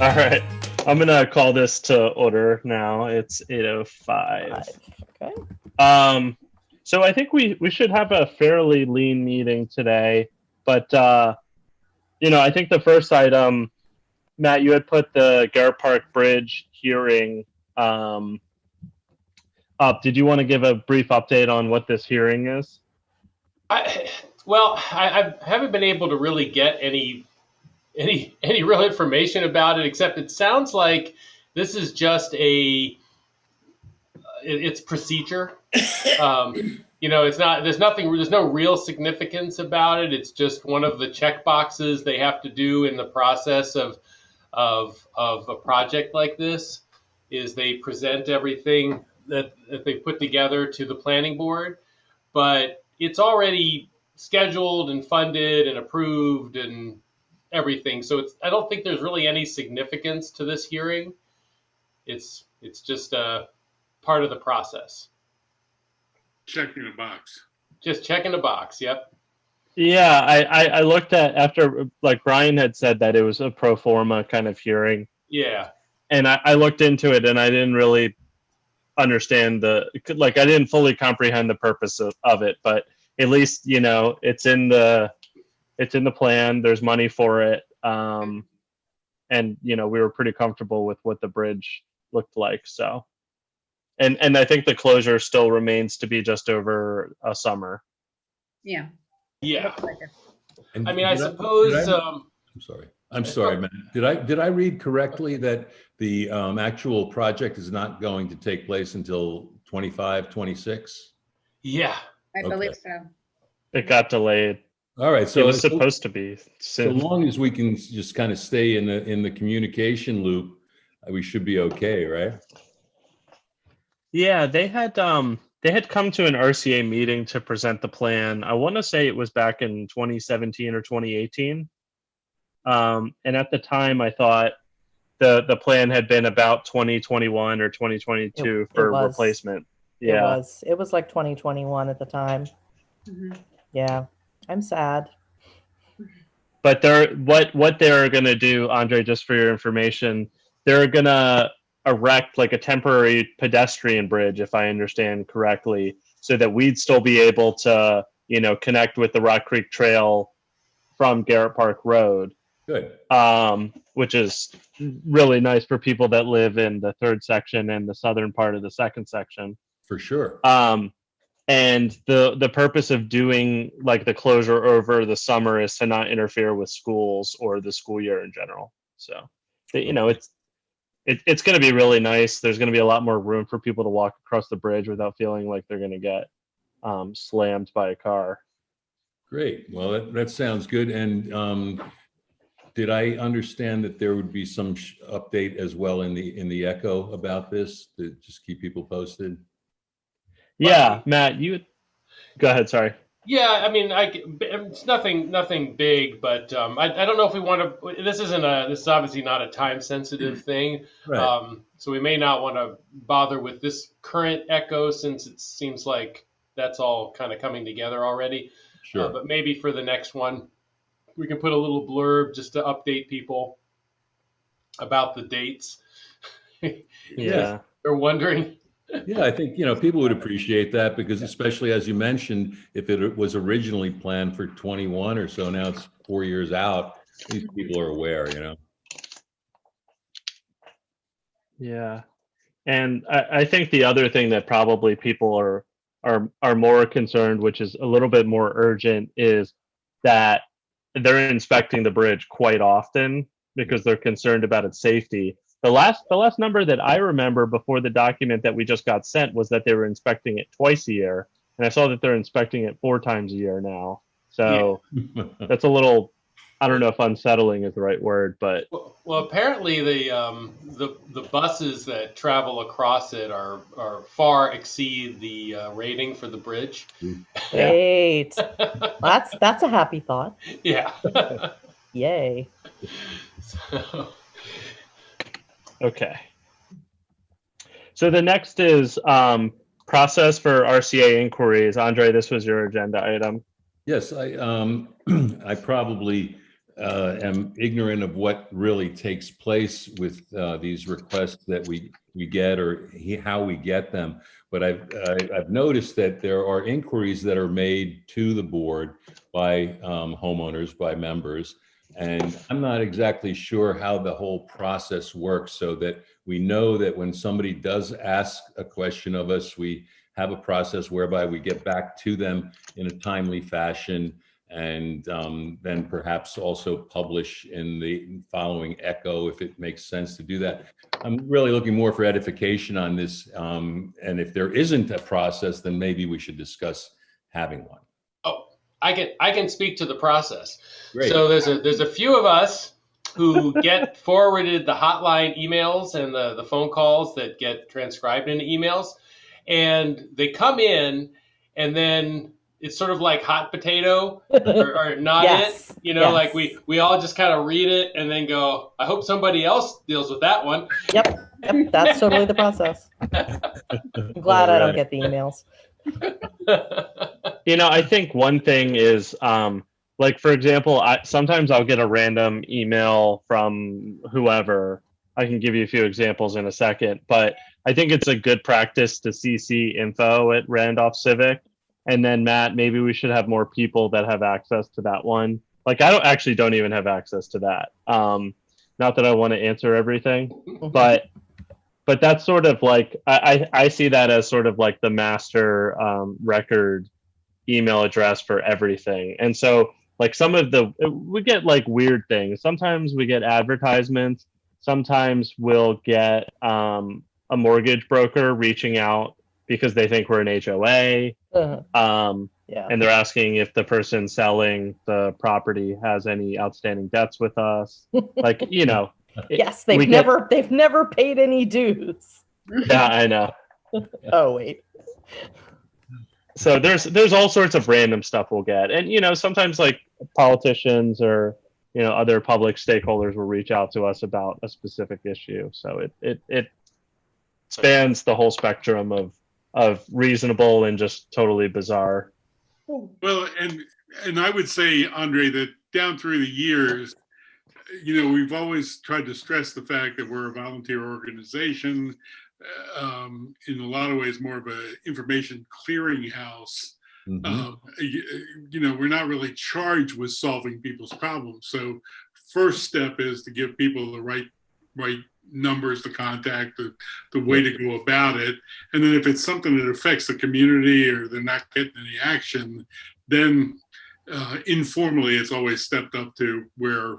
All right. I'm gonna call this to order now. It's 8:05. Okay. So I think we should have a fairly lean meeting today, but I think the first item, Matt, you had put the Garrett Park Bridge hearing up. Did you want to give a brief update on what this hearing is? I haven't been able to really get any real information about it, except it sounds like this is just it's procedure. It's not. There's nothing. There's no real significance about it. It's just one of the check boxes they have to do in the process of a project like this. Is they present everything that they put together to the planning board, but it's already scheduled and funded and approved and everything. So I don't think there's really any significance to this hearing. It's just a part of the process. Checking a box. Just checking a box. Yep. Yeah, I looked at after, like Brian had said, that it was a pro forma kind of hearing. Yeah. And I looked into it and I didn't really understand I didn't fully comprehend the purpose of it, but at least, it's in the plan. There's money for it. And, we were pretty comfortable with what the bridge looked like. So, and I think the closure still remains to be just over a summer. Yeah. Yeah. And I suppose. I'm sorry, Matt. Did I read correctly that the actual project is not going to take place until 25, 26? Yeah. I believe so. It got delayed. All right, so it was supposed to be soon. So long as we can just kind of stay in the communication loop, we should be okay, right? Yeah, they had come to an RCA meeting to present the plan. I want to say it was back in 2017 or 2018. And at the time, I thought the plan had been about 2021 or 2022 for replacement. Yeah, It was like 2021 at the time. Mm-hmm. Yeah, I'm sad. But what they're gonna do, Andre, just for your information, they're gonna erect like a temporary pedestrian bridge, if I understand correctly, so that we'd still be able to, connect with the Rock Creek Trail from Garrett Park Road. Good. Which is really nice for people that live in the third section and the southern part of the second section. For sure. And the purpose of doing like the closure over the summer is to not interfere with schools or the school year in general. So, it's going to be really nice. There's going to be a lot more room for people to walk across the bridge without feeling like they're going to get slammed by a car. Great. Well, that sounds good. And did I understand that there would be some update as well in the Echo about this to just keep people posted? Yeah, Matt, you go ahead. Sorry. Yeah, it's nothing big, but I don't know if we want to. This is obviously not a time sensitive thing, right. So we may not want to bother with this current Echo since it seems like that's all kind of coming together already. Sure. But maybe for the next one, we can put a little blurb just to update people about the dates. Yeah, they're wondering. Yeah, I think, people would appreciate that because especially as you mentioned, if it was originally planned for 21 or so, now it's 4 years out, these people are aware, Yeah. And I think the other thing that probably people are more concerned, which is a little bit more urgent, is that they're inspecting the bridge quite often because they're concerned about its safety. The last number that I remember before the document that we just got sent was that they were inspecting it twice a year, and I saw that they're inspecting it 4 times a year now. So yeah. That's a little, I don't know if unsettling is the right word, but well apparently the buses that travel across it are far exceed the rating for the bridge. Great. That's a happy thought. Yeah. Yay. Okay. So the next is process for RCA inquiries. Andre, this was your agenda item. Yes, I probably am ignorant of what really takes place with these requests that we get, or how we get them. But I've noticed that there are inquiries that are made to the board by homeowners, by members, and I'm not exactly sure how the whole process works, so that we know that when somebody does ask a question of us, we have a process whereby we get back to them in a timely fashion, and then perhaps also publish in the following echo if it makes sense to do that. I'm really looking more for edification on this, and if there isn't a process, then maybe we should discuss having one. Oh, I can speak to the process. Great. So there's a few of us who get forwarded the hotline emails and the phone calls that get transcribed into emails, and they come in, and then it's sort of like hot potato or not Yes, it, you know, yes. like we all just kind of read it and then go, I hope somebody else deals with that one. Yep, that's totally the process. I'm glad I don't get the emails. You know, I think one thing is, like, for example, sometimes I'll get a random email from whoever. I can give you a few examples in a second, but I think it's a good practice to CC info at Randolph Civic. And then, Matt, maybe we should have more people that have access to that one. Like, I don't even have access to that. Not that I want to answer everything, but that's sort of like, I see that as sort of like the master record email address for everything. And so, like, we get like weird things. Sometimes we get advertisements. Sometimes we'll get a mortgage broker reaching out because they think we're an HOA. Yeah. And they're asking if the person selling the property has any outstanding debts with us. Like, you know. Yes, they've never paid any dues. Yeah, I know. Oh, wait. So there's all sorts of random stuff we'll get. And, you know, sometimes like politicians or, you know, other public stakeholders will reach out to us about a specific issue. So it spans the whole spectrum of reasonable and just totally bizarre. Well, and I would say, Andre, that down through the years, you know, we've always tried to stress the fact that we're a volunteer organization, in a lot of ways more of an information clearinghouse. Mhm. You know, we're not really charged with solving people's problems. So first step is to give people the right numbers to contact, the way to go about it. And then if it's something that affects the community or they're not getting any action, then informally it's always stepped up to where,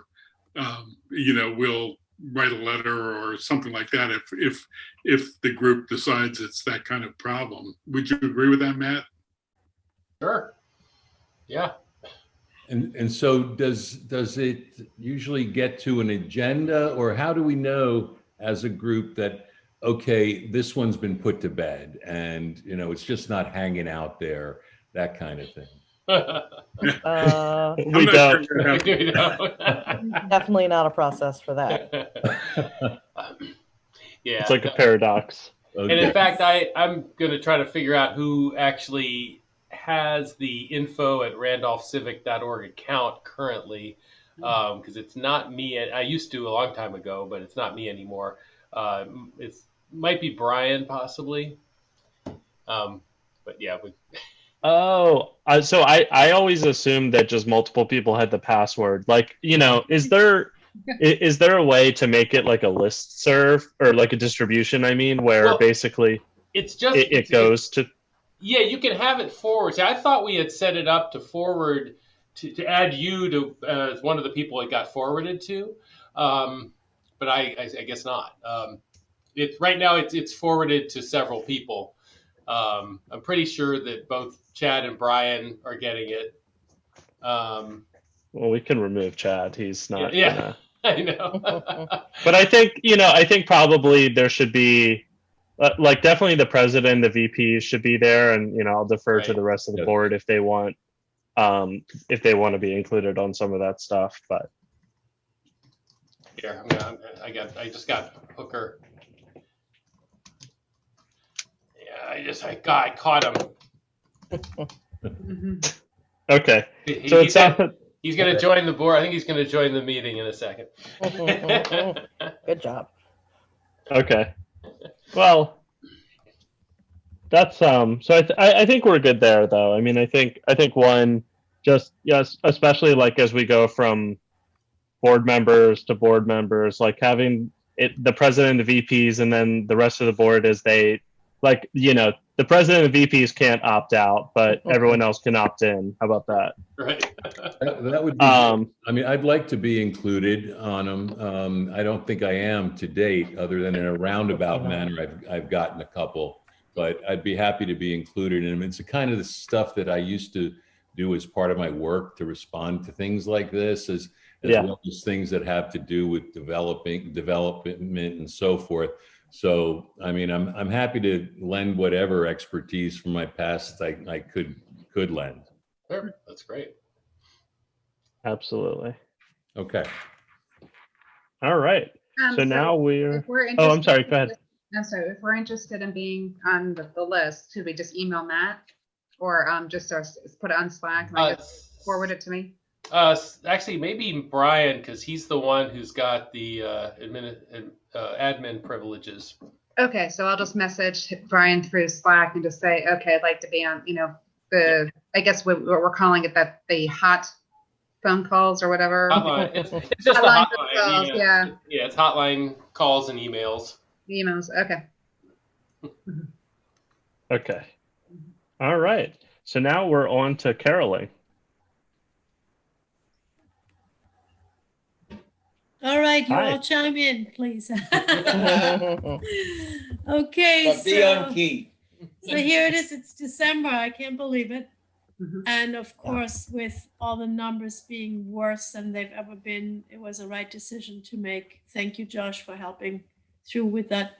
you know, we'll write a letter or something like that if the group decides it's that kind of problem. Would you agree with that, Matt? Sure. Yeah. And so does it usually get to an agenda, or how do we know as a group that, okay, this one's been put to bed and, you know, it's just not hanging out there, that kind of thing? We don't. Definitely not a process for that. Yeah. It's like a paradox. And in fact, I'm going to try to figure out who actually has the info at randolphcivic.org account currently, because it's not me. I used to a long time ago, but it's not me anymore. It might be Brian, possibly. But yeah. Oh, so I always assumed that just multiple people had the password. Like, you know, is there a way to make it like a listserv or like a distribution? I mean, where basically it's just it goes to. Yeah, you can have it forward. See, I thought we had set it up to forward to add you to as one of the people it got forwarded to, but I guess not. Right now it's forwarded to several people. I'm pretty sure that both Chad and Brian are getting it. Well, we can remove Chad. He's not. Yeah. I know. But I think probably there should be. Like definitely the president, the VPs should be there, and you know I'll defer to the rest of the board if they want to be included on some of that stuff. But here, I just got Hooker. Yeah, I caught him. Okay, Mm-hmm. so it sounds. He's going to join the board. I think he's going to join the meeting in a second. Good job. Okay. Well, that's so I think we're good there though. I mean, I think one, just yes, especially like as we go from board members to board members, like having the president of VPs and then the rest of the board as they like, the president of VPs can't opt out, but everyone else can opt in. How about that? Right. That would be good. I mean, I'd like to be included on them. I don't think I am to date, other than in a roundabout manner. I've gotten a couple, but I'd be happy to be included in them. It's the kind of the stuff that I used to do as part of my work to respond to things like this, as well as things that have to do with development and so forth. So, I mean, I'm happy to lend whatever expertise from my past I could lend. Sure. That's great. Absolutely. Okay. All right. So now if we're oh, I'm interested- sorry. Go ahead. I'm sorry. If we're interested in being on the list, should we just email Matt, or just put it on Slack and just forward it to me? Actually, maybe Brian, because he's the one who's got the admin privileges. Okay, so I'll just message Brian through Slack and just say, okay, I'd like to be on, I guess what we're calling it, that the hot phone calls or whatever. Hotline. It's just Hotline a hotline. calls, yeah. Yeah, it's hotline calls and emails. Emails, okay. Okay. All right. So now we're on to caroling. All right, you Hi. all chime in, please. Mhm. Okay, But be on key. so here it is. It's December. I can't believe it. Mhm. And of course, with all the numbers being worse than they've ever been, it was a right decision to make. Thank you, Josh, for helping through with that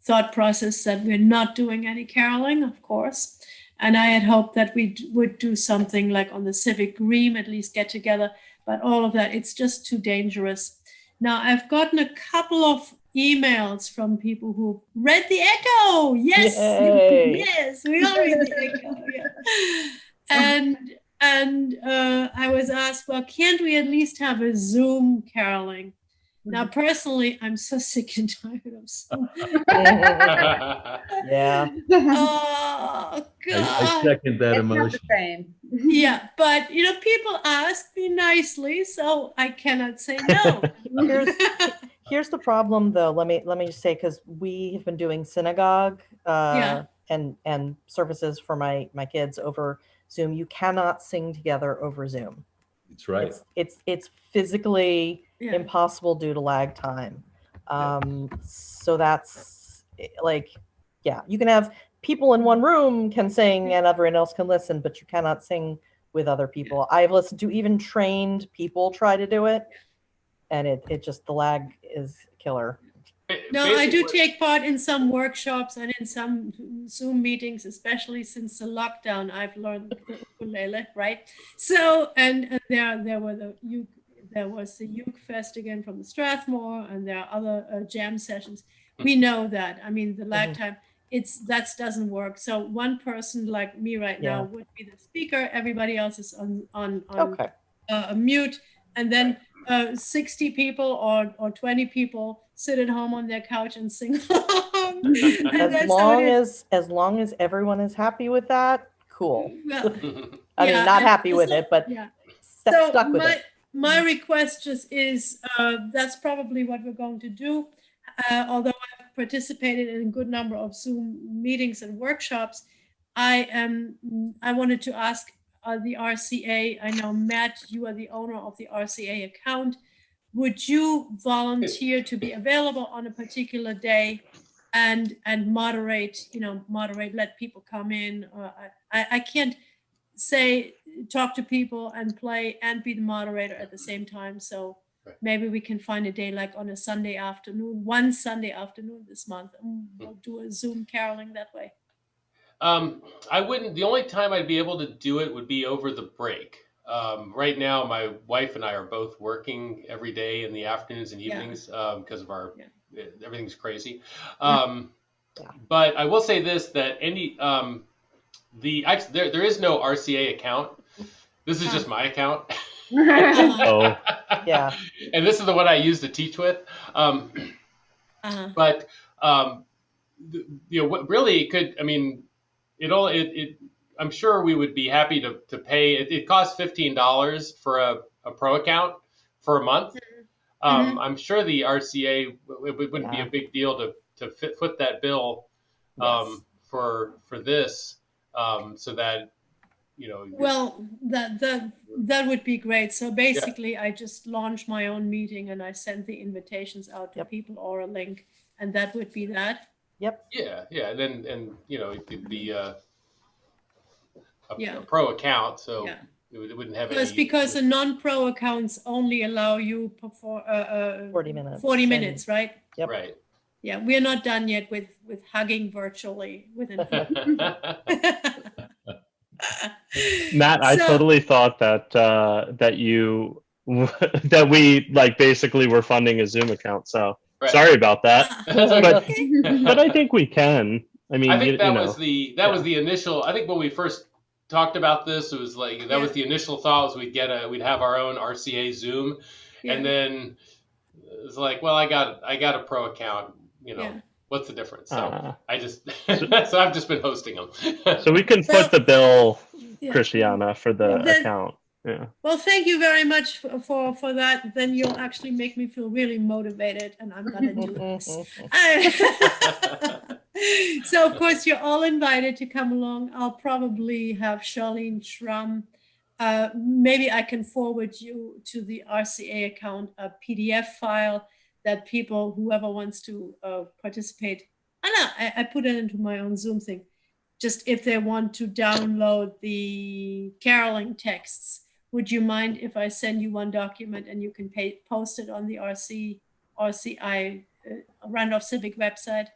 thought process that we're not doing any caroling, of course. And I had hoped that we would do something like on the Civic Green, at least get together. But all of that, it's just too dangerous. Now, I've gotten a couple of emails from people who read the Echo. Yes, Yay. yes, we all read the Echo. Yeah. And I was asked, well, can't we at least have a Zoom caroling? Now, personally, I'm so sick and tired of Zoom. Yeah. Oh, God. I second that It's not emotion. the same. Yeah, but people ask me nicely, so I cannot say no. Here's the problem, though. Let me just say, because we have been doing synagogue Yeah. and services for my kids over Zoom. You cannot sing together over Zoom. It's right. It's physically Yeah. impossible due to lag time. So that's like, yeah, you can have people in one room can sing and everyone else can listen, but you cannot sing with other people. I've listened to even trained people try to do it, and it just, the lag is killer. No, I do take part in some workshops and in some Zoom meetings, especially since the lockdown. I've learned the ukulele, right? So, and there was the Uke Fest again from the Strathmore, and there are other jam sessions. We know that. I mean, the lag time, that doesn't work. So one person like me right now would be the speaker. Everybody else is on Okay. mute, and then 60 people or 20 people sit at home on their couch and sing along. And As long as everyone is happy with that, cool. Well, I mean, not happy with it, but yeah. stuck with it. My request just is that's probably what we're going to do. Although I've participated in a good number of Zoom meetings and workshops, I wanted to ask the RCA. I know, Matt, you are the owner of the RCA account. Would you volunteer to be available on a particular day and moderate, let people come in? I can't talk to people and play and be the moderator at the same time. So maybe we can find a day like on a Sunday afternoon, one Sunday afternoon this month, and we'll do a Zoom caroling that way. I wouldn't. The only time I'd be able to do it would be over the break. Right now, my wife and I are both working every day in the afternoons and evenings because of our everything's crazy. But I will say this: that there is no RCA account. This is just my account. Oh, Yeah. And this is the one I use to teach with. But what really it could. I mean, I'm sure we would be happy to pay. It costs $15 for a pro account for a month. I'm sure the RCA it wouldn't be a big deal to foot that bill for this, so that Well, that would be great. So basically, I just launched my own meeting and I sent the invitations out to people or a link, and that would be that. Yep. Yeah, and then it could be a Yeah. pro account, so Yeah. it wouldn't have Because the non-pro accounts only allow you 40 minutes. 40 minutes, right? Yep. Right. Yeah, we're not done yet with hugging virtually within. Matt, I So- totally thought that that you that we like basically were funding a Zoom account. So Right. sorry about that. but Okay. but I think we can. I mean, I think that you know. was the was the initial. I think when we first talked about this, it was like that was the initial thought was we'd have our own RCA Zoom, Yeah. and then it's like, well, I got a pro account. Yeah. What's the difference? So I just So- I've just been hosting them. So we can foot the bill, Yeah. Christiana, for the Then- account. Yeah. Well, thank you very much for that. Then you'll actually make me feel really motivated, and I'm gonna do this. So of course you're all invited to come along. I'll probably have Charlene Schramm. Maybe I can forward you to the RCA account a PDF file that whoever wants to participate. I put it into my own Zoom thing. Just if they want to download the caroling texts, would you mind if I send you one document and you can post it on the RCI Randolph Civic website?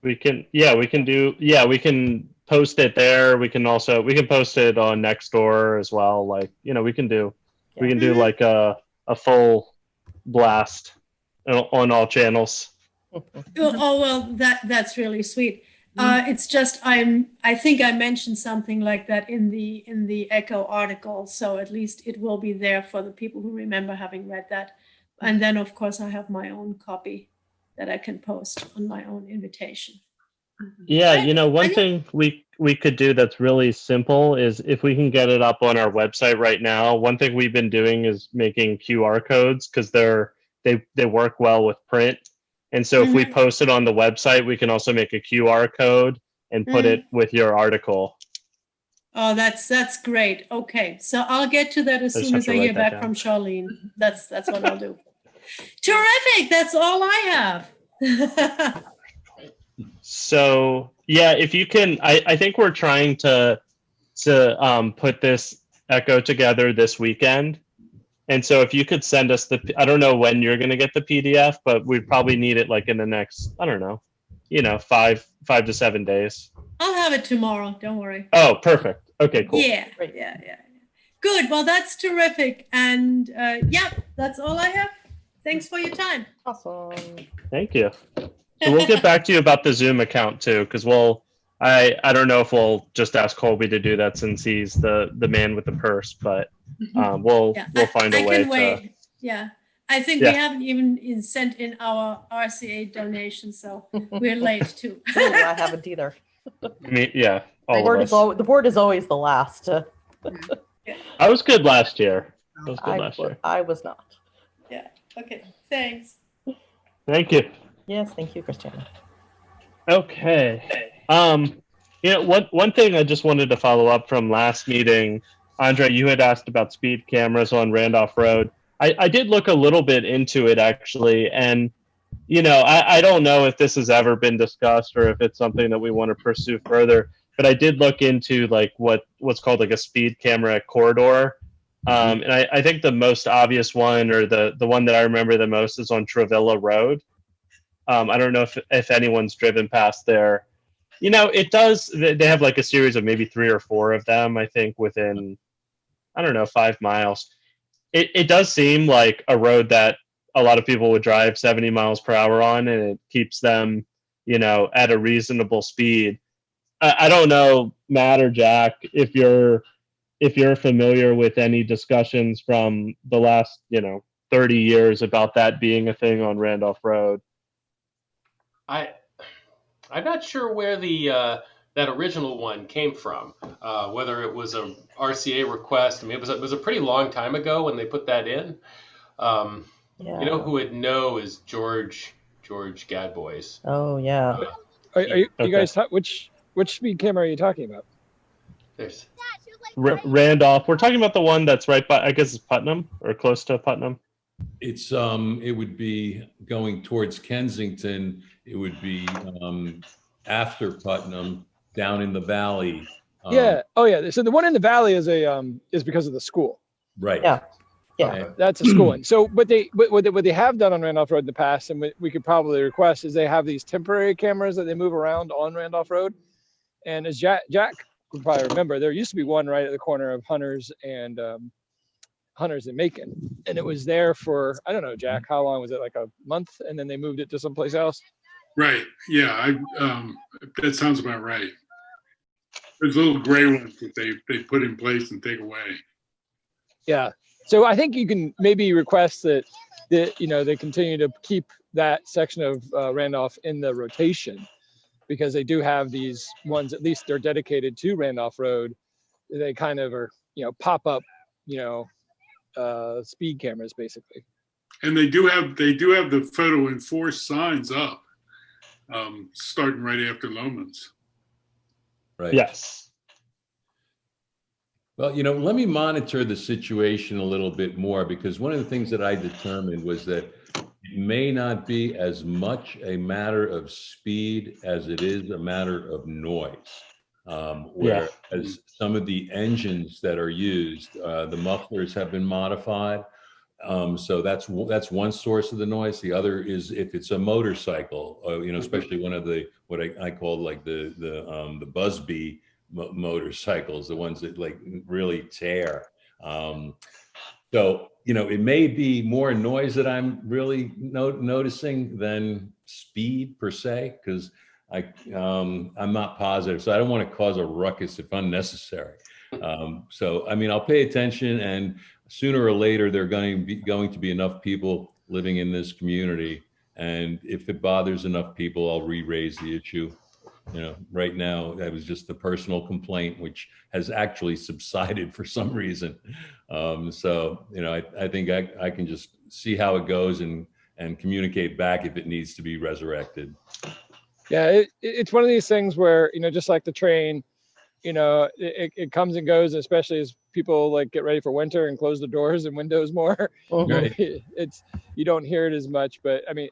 We can we can post it there. We can post it on Nextdoor as well. Like, we can do like a full blast on all channels. Oh well, that's really sweet. It's just I think I mentioned something like that in the Echo article, so at least it will be there for the people who remember having read that. And then of course I have my own copy that I can post on my own invitation. Yeah, one thing we could do that's really simple is if we can get it up on our website right now. One thing we've been doing is making QR codes because they work well with print. And so if we post it on the website, we can also make a QR code and put it with your article. Oh, that's great. Okay, so I'll get to that as I just soon have as to I write hear that back down. from Charlene. That's what I'll do. Terrific. That's all I have. So yeah, if you can, I think we're trying to put this Echo together this weekend. And so if you could send us I don't know when you're going to get the PDF, but we'd probably need it like in the next, I don't know, 5 to 7 days. I'll have it tomorrow. Don't worry. Oh, perfect. Okay, cool. Yeah, Great. yeah. Good. Well, that's terrific. And that's all I have. Thanks for your time. Awesome. Thank you. So we'll get back to you about the Zoom account too, because I don't know if we'll just ask Colby to do that since he's the man with the purse, but we'll find a way I can to. wait. Yeah. I think we haven't even sent in our RCA donation, so we're late too. I haven't either. Yeah, all The board, of us. the board is always the last. I was good last year. I was not. Yeah. Okay. Thanks. Thank you. Yes, thank you, Christiana. Okay. One thing I just wanted to follow up from last meeting, Andre, you had asked about speed cameras on Randolph Road. I did look a little bit into it actually, and I don't know if this has ever been discussed or if it's something that we want to pursue further. But I did look into like what's called like a speed camera corridor, and I think the most obvious one or the one that I remember the most is on Travilla Road. I don't know if anyone's driven past there. It does. They have like a series of maybe 3 or 4 of them, I think, within, I don't know, 5 miles. It does seem like a road that a lot of people would drive 70 miles per hour on, and it keeps them, at a reasonable speed. I don't know, Matt or Jack, if if you're familiar with any discussions from the last, 30 years about that being a thing on Randolph Road. I'm not sure where the that original one came from. Whether it was a RCA request. I mean, it was a pretty long time ago when they put that in. You know who would know is George Gadboys. Oh yeah. Are you Okay. guys which speed camera are you talking about? There's Randolph. We're talking about the one that's right by, I guess it's Putnam or close to Putnam. It's it would be going towards Kensington. It would be after Putnam, down in the valley. Yeah. Oh yeah. So the one in the valley is is because of the school. Right. Yeah. Yeah. That's a school one. So what they have done on Randolph Road in the past, and we could probably request, is they have these temporary cameras that they move around on Randolph Road. And as Jack would probably remember, there used to be one right at the corner of Hunters and Macon, and it was there for, I don't know, Jack, how long was it? Like a month, and then they moved it to someplace else. Right. Yeah. That sounds about right. There's little gray ones that they put in place and take away. Yeah. So I think you can maybe request that they continue to keep that section of Randolph in the rotation, because they do have these ones, at least they're dedicated to Randolph Road. They kind of are, pop up, speed cameras basically. And they do have the photo enforced signs up, starting right after Loman's. Right. Yes. Well, let me monitor the situation a little bit more, because one of the things that I determined was that it may not be as much a matter of speed as it is a matter of noise. Whereas some of the engines that are used, the mufflers have been modified. So that's one source of the noise. The other is if it's a motorcycle, especially one of the what I call like the buzz bee motorcycles, the ones that like really tear. So it may be more noise that I'm really noticing than speed per se, because I'm not positive. So I don't want to cause a ruckus if unnecessary. So I mean, I'll pay attention, and sooner or later there are going to be enough people living in this community, and if it bothers enough people, I'll re-raise the issue. Right now that was just the personal complaint, which has actually subsided for some reason. So I think I can just see how it goes and communicate back if it needs to be resurrected. Yeah, it's one of these things where just like the train, it comes and goes, especially as people like get ready for winter and close the doors and windows more. Right. It's you don't hear it as much, but I mean,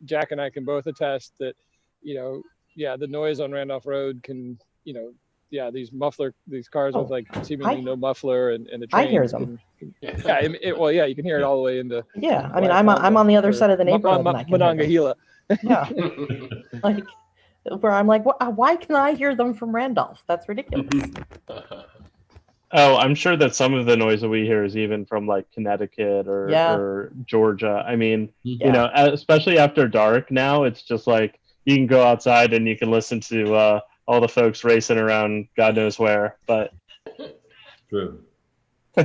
Jack and I can both attest that the noise on Randolph Road can these cars with like seemingly no muffler and the train. I hear them. You can hear it all the way into. Yeah, I mean, I'm on the other side of the neighborhood. And I can hear them. Monongahela. Yeah, like where I'm like, why can I hear them from Randolph? That's ridiculous. Oh, I'm sure that some of the noise that we hear is even from like Connecticut or Georgia. I mean, especially after dark now, it's just like you can go outside and you can listen to all the folks racing around God knows where. But true. All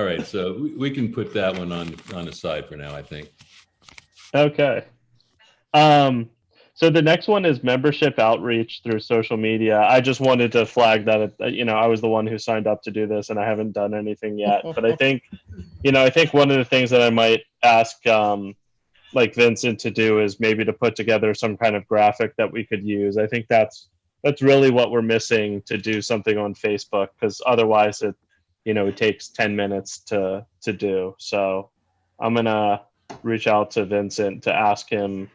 right, so we can put that one on the side for now, I think. Okay. So the next one is membership outreach through social media. I just wanted to flag that, I was the one who signed up to do this and I haven't done anything yet. But I think one of the things that I might ask like Vincent to do is maybe to put together some kind of graphic that we could use. I think that's really what we're missing to do something on Facebook, because otherwise it takes 10 minutes to do. So I'm going to reach out to Vincent to ask him,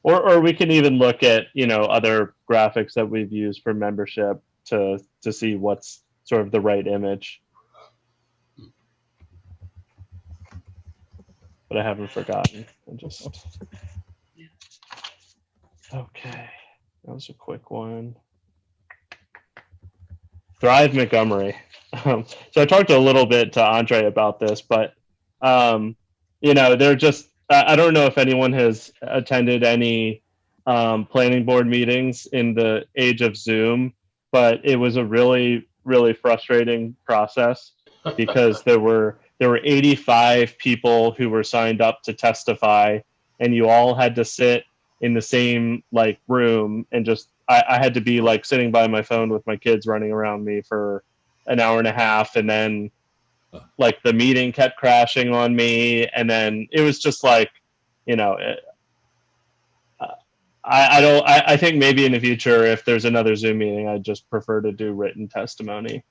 or we can even look at, other graphics that we've used for membership to see what's sort of the right image. But I haven't forgotten. Okay. That was a quick one. Thrive Montgomery. So I talked a little bit to Andre about this, but they're just, I don't know if anyone has attended any planning board meetings in the age of Zoom, but it was a really, really frustrating process because there were 85 people who were signed up to testify, and you all had to sit in the same like room, and just I had to be like sitting by my phone with my kids running around me for an hour and a half, and then like the meeting kept crashing on me, and then it was just like, you know, I think maybe in the future, if there's another Zoom meeting, I'd just prefer to do written testimony.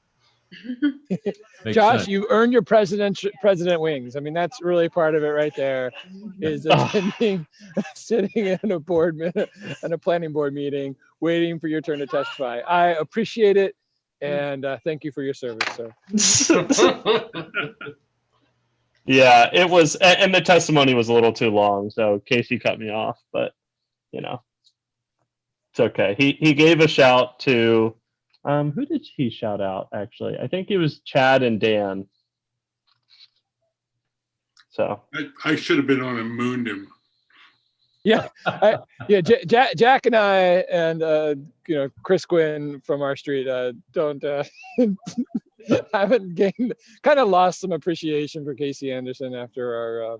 Makes Josh, sense. you earned your president wings. I mean, that's really part of it right there. Is attending, sitting in a in a planning board meeting, waiting for your turn to testify. I appreciate it, and thank you for your service, sir. Yeah, it was, and the testimony was a little too long, so Casey cut me off, but you know, it's okay. He gave a shout to, who did he shout out actually? I think it was Chad and Dan. So I should have been on and mooned him. Yeah, Jack and I and Chris Quinn from our street don't haven't gained, kind of lost some appreciation for Casey Anderson after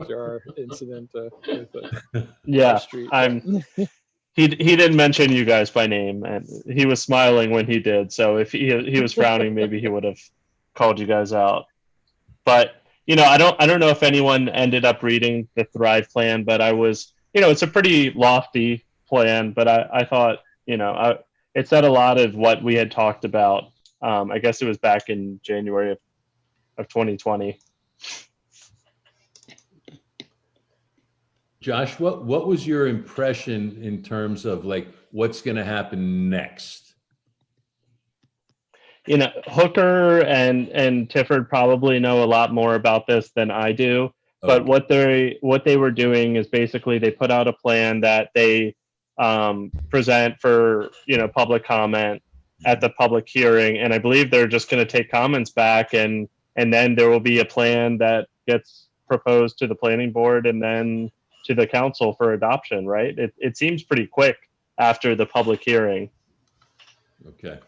our incident with yeah, our street. he didn't mention you guys by name, and he was smiling when he did. So if he was frowning, maybe he would have called you guys out. But you know, I don't know if anyone ended up reading the Thrive plan, but I was, you know, it's a pretty lofty plan, but I thought, you know, it said a lot of what we had talked about. I guess it was back in January of 2020. Josh, what was your impression in terms of like what's going to happen next? You know, Hooker and Tifford probably know a lot more about this than I do. But what they were doing is basically they put out a plan that they present for, you know, public comment at the public hearing, and I believe they're just going to take comments back, and then there will be a plan that gets proposed to the planning board and then to the council for adoption. Right? It seems pretty quick after the public hearing. Okay.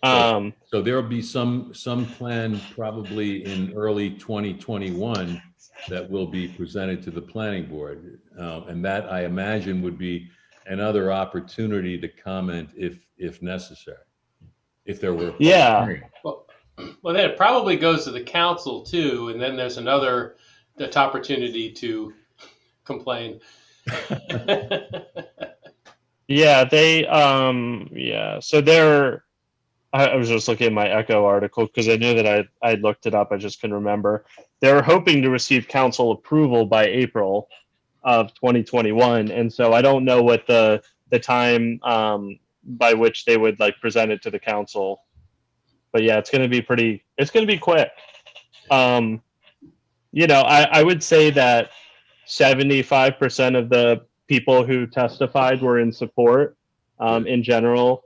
So there will be some plan probably in early 2021 that will be presented to the planning board, and that I imagine would be another opportunity to comment if necessary, if there were. Yeah. Well, then it probably goes to the council too, and then there's another opportunity to complain. Yeah, they so they're, I was just looking at my Echo article because I knew that I looked it up. I just couldn't remember. They're hoping to receive council approval by April of 2021, and so I don't know what the time by which they would like present it to the council. But yeah, it's going to be quick. You know, I would say that 75% of the people who testified were in support. In general,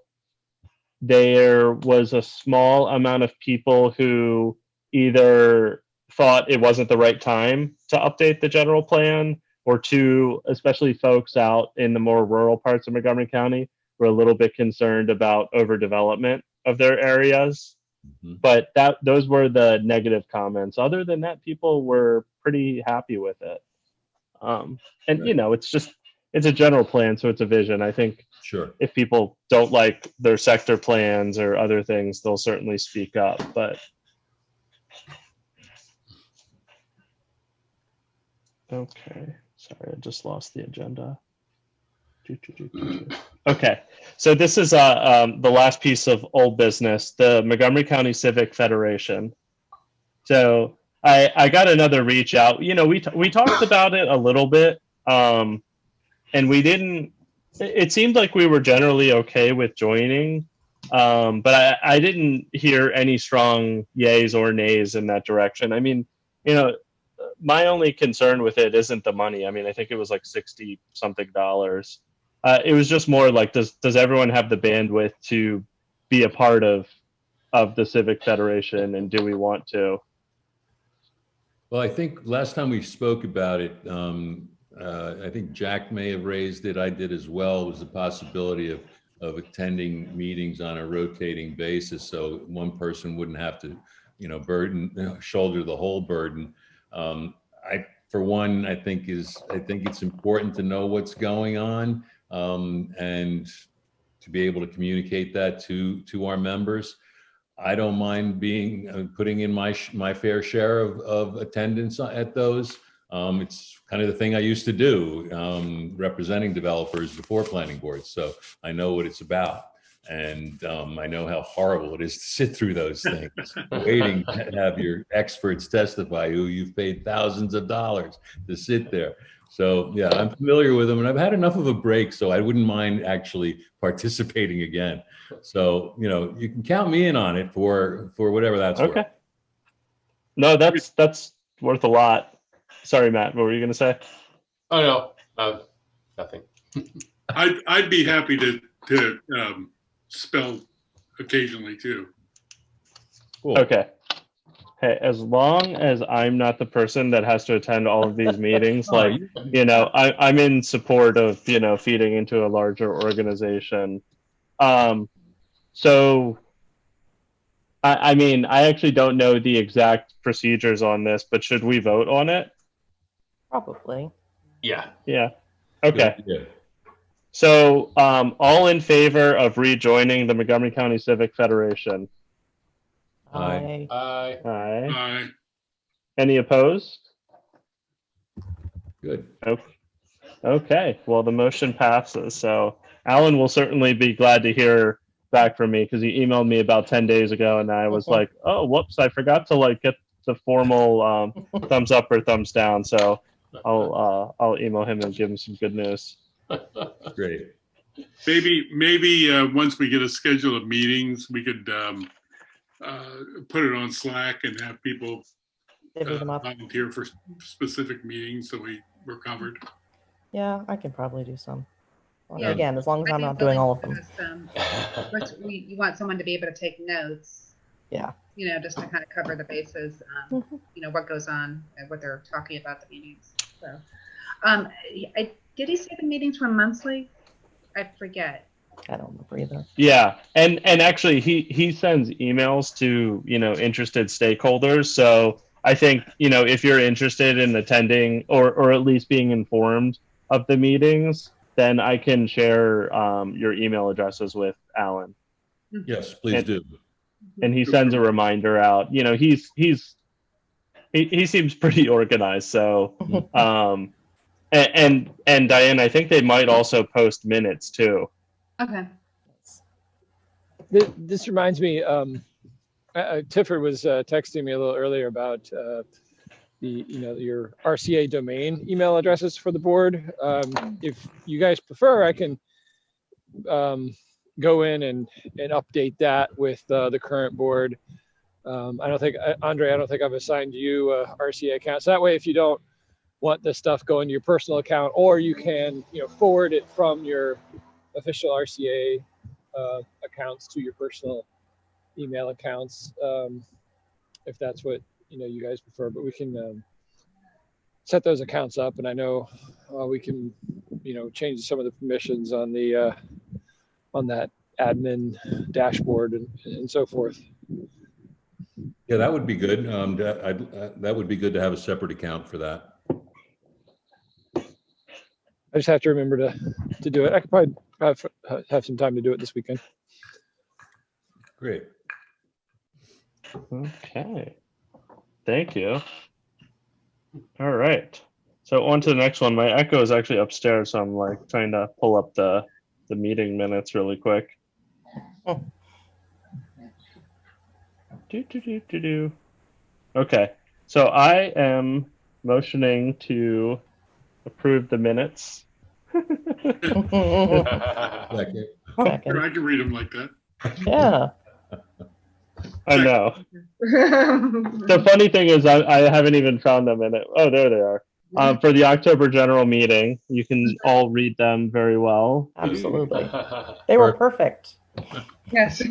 there was a small amount of people who either thought it wasn't the right time to update the general plan, or two, especially folks out in the more rural parts of Montgomery County, were a little bit concerned about overdevelopment of their areas. Mm-hmm. But those were the negative comments. Other than that, people were pretty happy with it. And right. You know, it's a general plan, so it's a vision. I think sure, if people don't like their sector plans or other things, they'll certainly speak up. But okay, sorry, I just lost the agenda. Okay, so this is the last piece of old business, the Montgomery County Civic Federation. So I got another reach out. You know, we talked about it a little bit, and we didn't. It seemed like we were generally okay with joining, but I didn't hear any strong yays or nays in that direction. I mean, you know, my only concern with it isn't the money. I mean, I think it was like $60-something. It was just more like, does everyone have the bandwidth to be a part of the Civic Federation, and do we want to? Well, I think last time we spoke about it, I think Jack may have raised it. I did as well. Was the possibility of of attending meetings on a rotating basis, so one person wouldn't have to, shoulder the whole burden. For one, I think it's important to know what's going on, and to be able to communicate that to our members. I don't mind putting in my fair share of attendance at those. It's kind of the thing I used to do, representing developers before planning boards. So I know what it's about. And I know how horrible it is to sit through those things, waiting to have your experts testify who you've paid thousands of dollars to sit there. So yeah, I'm familiar with them, and I've had enough of a break, so I wouldn't mind actually participating again. So, you can count me in on it for whatever that's worth. Okay. No, that's worth a lot. Sorry, Matt, what were you going to say? Oh, no, nothing. I'd be happy to spell occasionally too. Cool. Okay. Hey, as long as I'm not the person that has to attend all of these meetings, I'm in support of, feeding into a larger organization. So, I mean, I actually don't know the exact procedures on this, but should we vote on it? Probably. Yeah. Yeah. Okay. Yeah. So, all in favor of rejoining the Montgomery County Civic Federation? Aye. Aye. Any opposed? Good. Okay. Well, the motion passes. So Alan will certainly be glad to hear back from me, because he emailed me about 10 days ago, and I was like, oh, whoops, I forgot to get the formal thumbs up or thumbs down. So I'll email him and give him some good news. Great. Maybe once we get a schedule of meetings, we could put it on Slack and have people Divvy them up. volunteer for specific meetings, so we're covered. Yeah, I can probably do some. Well, Yeah. again, as long as I I'm think not doing all of Billy them. has some- you want someone to be able to take notes. Yeah. Just to kind of cover the bases, what goes on and what they're talking about the meetings. So, did he say the meetings were monthly? I forget. I don't remember either. Yeah, and actually he sends emails to interested stakeholders. So I think if you're interested in attending or at least being informed of the meetings, then I can share your email addresses with Alan. Yes, please do. And he sends a reminder out. He seems pretty organized. So and Diane, I think they might also post minutes too. Okay. This reminds me, Tifford was texting me a little earlier about your RCA domain email addresses for the board. If you guys prefer, I can go in and update that with the current board. Andre, I don't think I've assigned you a RCA account. So that way, if you don't want the stuff going to your personal account, or you can forward it from your official RCA accounts to your personal email accounts, if that's what you guys prefer. But we can set those accounts up, and I know we can change some of the permissions on the on that admin dashboard and so forth. Yeah, that would be good. That would be good to have a separate account for that. I just have to remember to do it. I could probably have some time to do it this weekend. Great. Okay. Thank you. All right. So on to the next one. My Echo is actually upstairs, so I'm trying to pull up the meeting minutes really quick. Okay. So I am motioning to approve the minutes. Second. Sure, I can read them like that. Yeah. I know. The funny thing is I haven't even found them in it. Oh, there they are. For the October general meeting, you can all read them very well. Absolutely. They were perfect. Yes.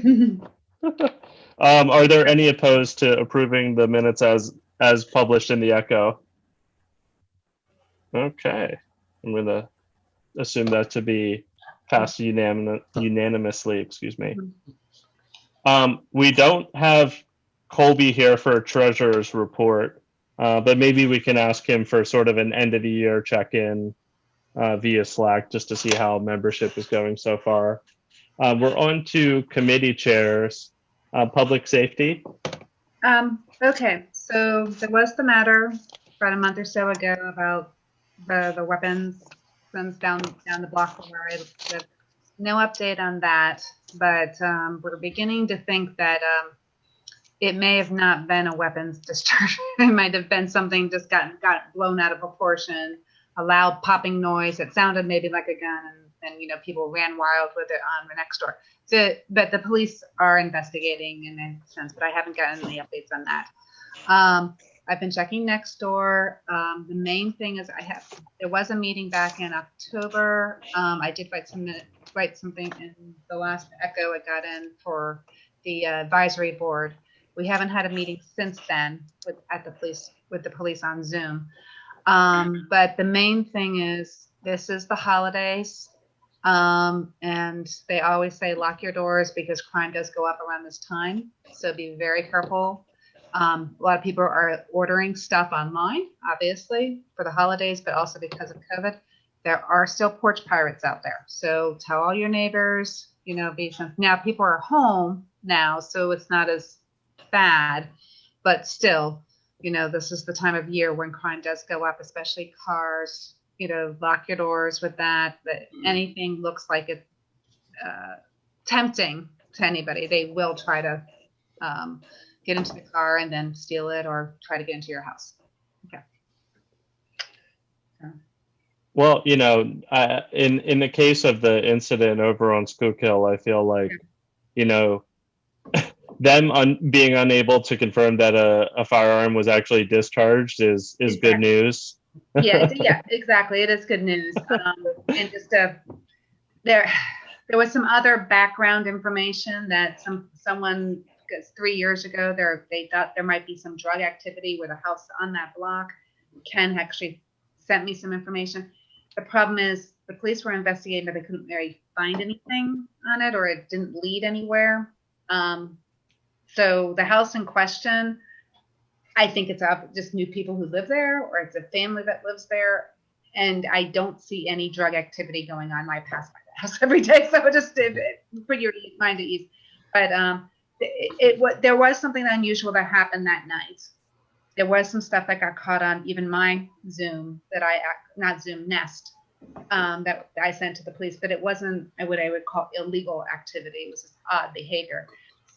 Are there any opposed to approving the minutes as published in the Echo? Okay. I'm going to assume that to be passed unanimously, excuse me. Mhm. We don't have Colby here for a treasurer's report, but maybe we can ask him for sort of an end of the year check-in via Slack just to see how membership is going so far. We're on to committee chairs. Public safety. Okay, so there was the matter about a month or so ago about the weapons down the block from where I live. No update on that, but we're beginning to think that it may have not been a weapons discharge. It might have been something just got blown out of proportion, a loud popping noise. It sounded maybe like a gun, and you know, people ran wild with it on the next door. So, but the police are investigating in that sense, but I haven't gotten any updates on that. I've been checking next door. The main thing is there was a meeting back in October. I did write something in the last echo I got in for the advisory board. We haven't had a meeting since then with the police on Zoom. But the main thing is this is the holidays. And they always say lock your doors because crime does go up around this time. So be very careful. A lot of people are ordering stuff online, obviously, for the holidays, but also because of COVID. There are still porch pirates out there. So tell all your neighbors, you know, now people are home now, so it's not as bad, but still, you know, this is the time of year when crime does go up, especially cars. You know, lock your doors with that. But anything looks like it's tempting to anybody, they will try to get into the car and then steal it or try to get into your house. Okay. Well, you know, in the case of the incident over on Schuylkill, I feel like, you know, them being unable to confirm that a firearm was actually discharged is Exactly. good news. Yeah, exactly. It is good news. And just there was some other background information that someone, because 3 years ago they thought there might be some drug activity with a house on that block. Ken actually sent me some information. The problem is the police were investigating, but they couldn't really find anything on it, or it didn't lead anywhere. So the house in question, I think it's just new people who live there, or it's a family that lives there. And I don't see any drug activity going on. I pass by the house every day, so just put your mind at ease. But there was something unusual that happened that night. There was some stuff that got caught on even my Zoom Nest that I sent to the police, but it wasn't what I would call illegal activity. It was just odd behavior.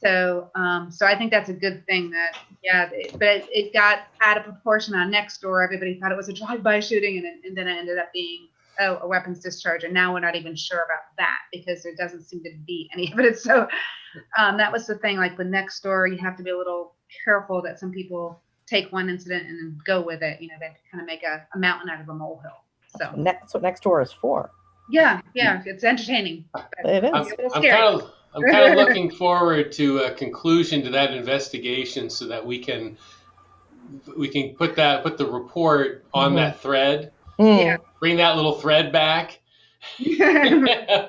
So I think that's a good thing that, but it got out of proportion on Nextdoor. Everybody thought it was a drive-by shooting, and then it ended up being a weapons discharge. And now we're not even sure about that because there doesn't seem to be any evidence. So that was the thing, like with Nextdoor, you have to be a little careful that some people take one incident and then go with it, you know, they kind of make a mountain out of a molehill. So That's what Nextdoor is for. Yeah, it's entertaining. It is. I'm kind of looking forward to a conclusion to that investigation so that we can put the report on that thread. Yeah. Bring that little thread back. Yeah,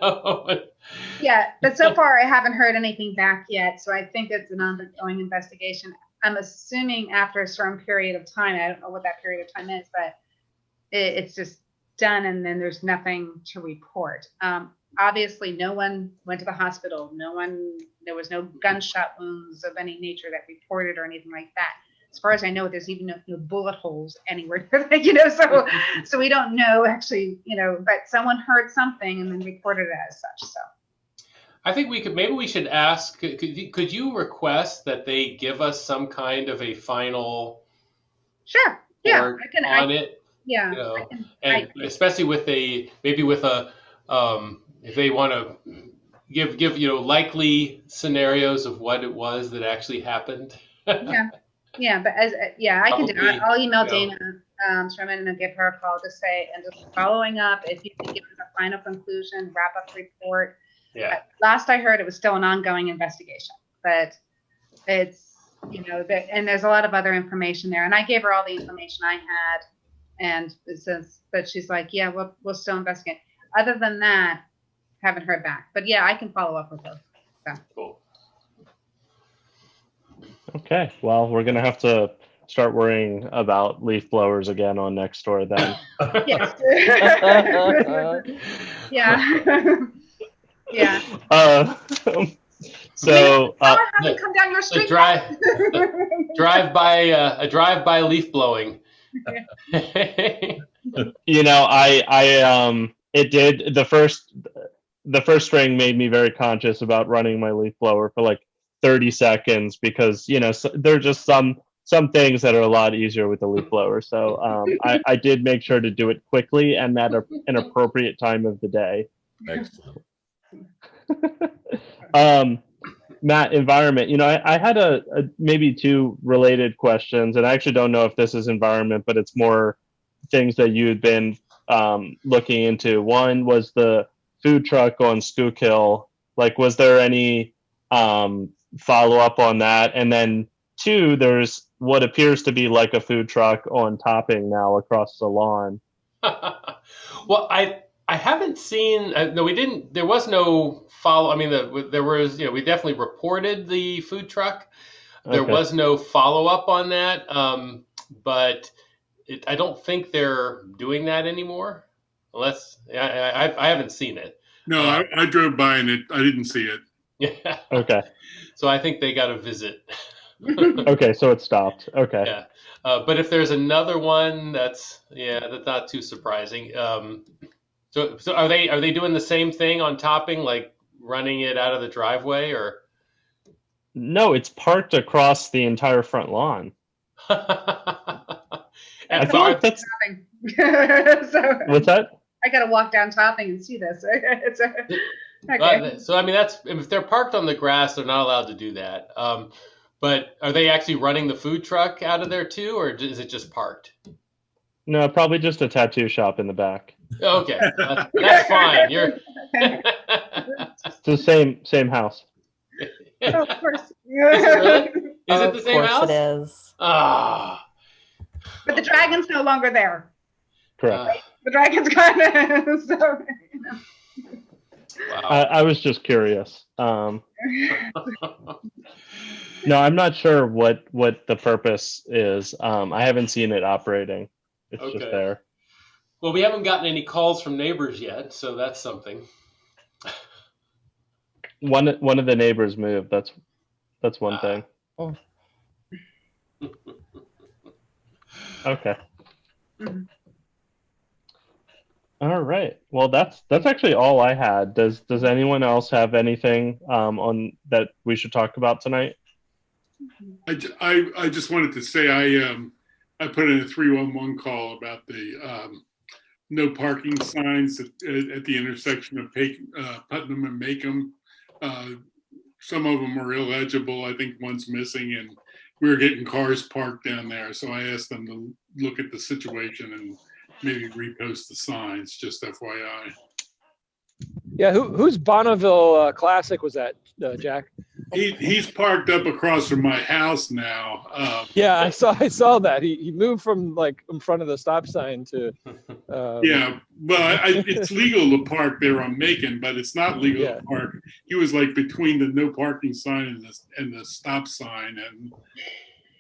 but so far I haven't heard anything back yet. So I think it's an ongoing investigation. I'm assuming after a certain period of time, I don't know what that period of time is, but it's just done and then there's nothing to report. Obviously, no one went to the hospital. There was no gunshot wounds of any nature that reported or anything like that. As far as I know, there's even no bullet holes anywhere, you know, so we don't know actually, you know, but someone heard something and then reported it as such, so. I think we should ask, could you request that they give us some kind of a final Sure. Yeah. report on it? Yeah. You know, especially with if they want to give you know likely scenarios of what it was that actually happened. Yeah, but I can do it. I'll email Dana Sherman and I'll give her a call to say, and just following up, if you can give us a final conclusion, wrap up report. Yeah. Last I heard, it was still an ongoing investigation, but it's, you know, and there's a lot of other information there. And I gave her all the information I had, and it says, but she's like, yeah, we'll still investigate. Other than that, haven't heard back. But yeah, I can follow up with those. Cool. Okay, well, we're gonna have to start worrying about leaf blowers again on Nextdoor then. Yes. Yeah. Yeah. So Someone has to come down your The street. drive-by leaf blowing. you know, it did the first string made me very conscious about running my leaf blower for like 30 seconds because there are just some things that are a lot easier with the leaf blower. So I did make sure to do it quickly and at an appropriate time of the day. Excellent. Matt, environment. I had a maybe two related questions, and I actually don't know if this is environment, but it's more things that you had been looking into. One was the food truck on Schuylkill. Like, was there any follow up on that? And then two, there's what appears to be like a food truck on Topping now across the lawn. Well, I haven't seen. No, we didn't. There was no follow. I mean, there was. We definitely reported the food truck. There Okay. was no follow up on that. But I don't think they're doing that anymore. Unless I haven't seen it. No, I drove by and I didn't see it. Yeah. Okay. So I think they got a visit. Okay, so it stopped. Okay. Yeah. But if there's another one, that's not too surprising. So are they doing the same thing on Topping, like running it out of the driveway, or? No, it's parked across the entire front lawn. I feel like that's So what's that? I gotta walk down Topping and see this. It's okay. So I mean, if they're parked on the grass, they're not allowed to do that. But are they actually running the food truck out of there too, or is it just parked? No, probably just a tattoo shop in the back. Okay, that's fine. You're. It's the same house. Oh, of course. Is it really? Is it Of the same course house? it is. Ah. But the dragon's no longer there. Correct. The dragon's gone. So, Wow. I was just curious. No, I'm not sure what the purpose is. I haven't seen it operating. It's just Okay. there. Well, we haven't gotten any calls from neighbors yet, so that's something. One of the neighbors moved. That's one thing. Oh. Okay. Mhm. All right. Well, that's actually all I had. Does anyone else have anything on that we should talk about tonight? I just wanted to say I put in a 311 call about the no parking signs at the intersection of Putnam and Macomb. Some of them are illegible. I think one's missing, and we were getting cars parked down there. So I asked them to look at the situation and maybe repost the signs, just FYI. Yeah, whose Bonneville Classic was that, Jack? He's parked up across from my house now. Yeah, I saw that. He moved from like in front of the stop sign to. Yeah, well, it's legal to park there on Macon, but it's not legal to park. He was like between the no parking sign and the stop sign, and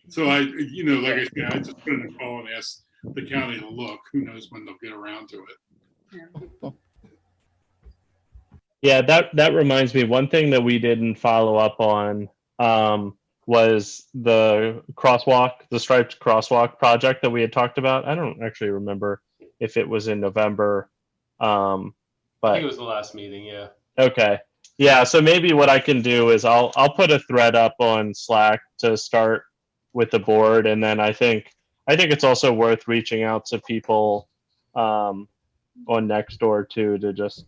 so like I said, I just put in a call and asked the county to look. Who knows when they'll get around to it? Yeah, that reminds me. One thing that we didn't follow up on was the striped crosswalk project that we had talked about. I don't actually remember if it was in November, I but think it was the last meeting. Yeah. okay. Yeah, so maybe what I can do is I'll put a thread up on Slack to start with the board, and then I think it's also worth reaching out to people on Nextdoor too to just.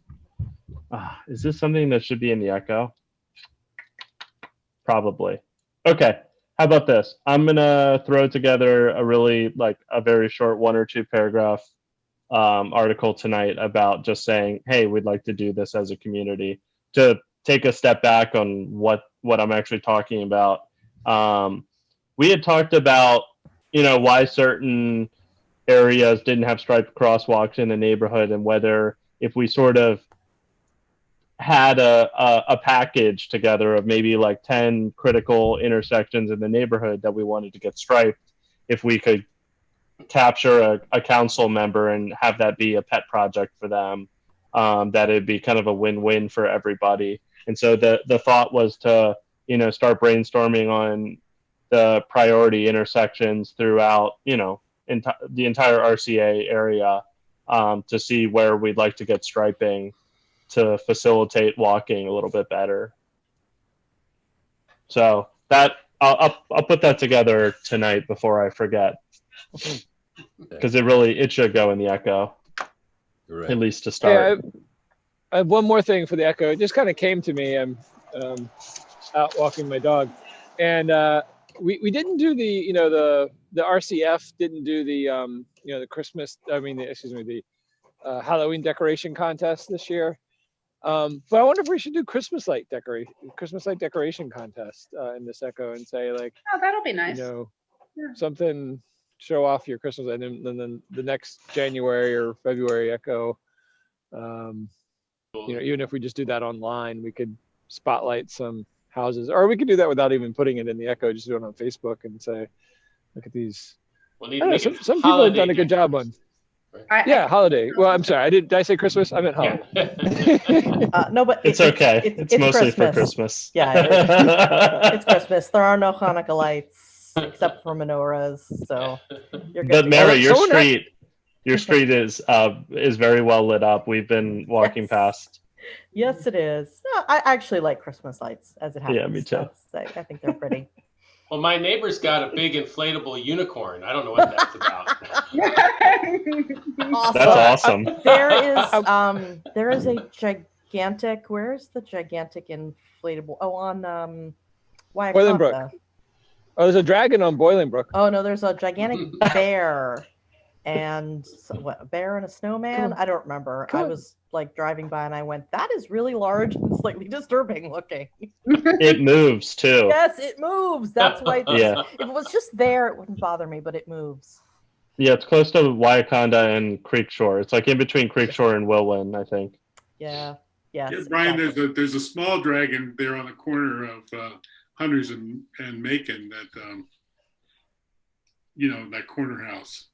Is this something that should be in the Echo? Probably. Okay. How about this? I'm gonna throw together a very short 1 or 2 paragraph article tonight about just saying, hey, we'd like to do this as a community, to take a step back on what I'm actually talking about. We had talked about, why certain areas didn't have striped crosswalks in the neighborhood, and whether if we sort of had a package together of maybe like 10 critical intersections in the neighborhood that we wanted to get striped, if we could capture a council member and have that be a pet project for them, that it'd be kind of a win-win for everybody. And so the thought was to, start brainstorming on the priority intersections throughout, the entire RCA area, to see where we'd like to get striping to facilitate walking a little bit better. So that I'll put that together tonight before I forget, because it should go in the Echo, Right. at least to start. Yeah, I have one more thing for the Echo. It just kind of came to me. I'm out walking my dog, and we didn't do the RCF didn't do the Christmas. The Halloween decoration contest this year. But I wonder if we should do Christmas light decoration contest in this Echo, and say like, Oh, that'll be nice. Something, show off your Christmas, and then the next January or February Echo, even if we just do that online, we could spotlight some houses, or we could do that without even putting it in the Echo, just do it on Facebook and say, look at these. Some people have done a good job on. Holiday. Well, I'm sorry. Did I say Christmas? I meant holiday. No, but It's okay. It's mostly Christmas. for Christmas. Yeah, it's Christmas. There are no Hanukkah lights except for menorahs, so you're good. But Mary, your Someone street is very well lit up. We've been walking past. Yes, it is. No, I actually like Christmas lights, as it happens. Yeah, me too. I think they're pretty. Well, my neighbor's got a big inflatable unicorn. I don't know what that's about. Awesome. That's awesome. There is a gigantic. Where's the gigantic inflatable? Oh, on Boilingbrook. Oh, there's a dragon on Boilingbrook. Oh no, there's a gigantic bear, and a bear and a snowman. I don't remember. I was like driving by and I went, that is really large and slightly disturbing looking. It moves too. Yes, it moves. That's why. Yeah. If it was just there, it wouldn't bother me, but it moves. Yeah, it's close to Waiakanda and Creekshore. It's like in between Creekshore and Wilwyn, I think. Yeah. Yes. Yeah, Brian, exactly. there's a small dragon there on the corner of Hunters and Macon that that corner house.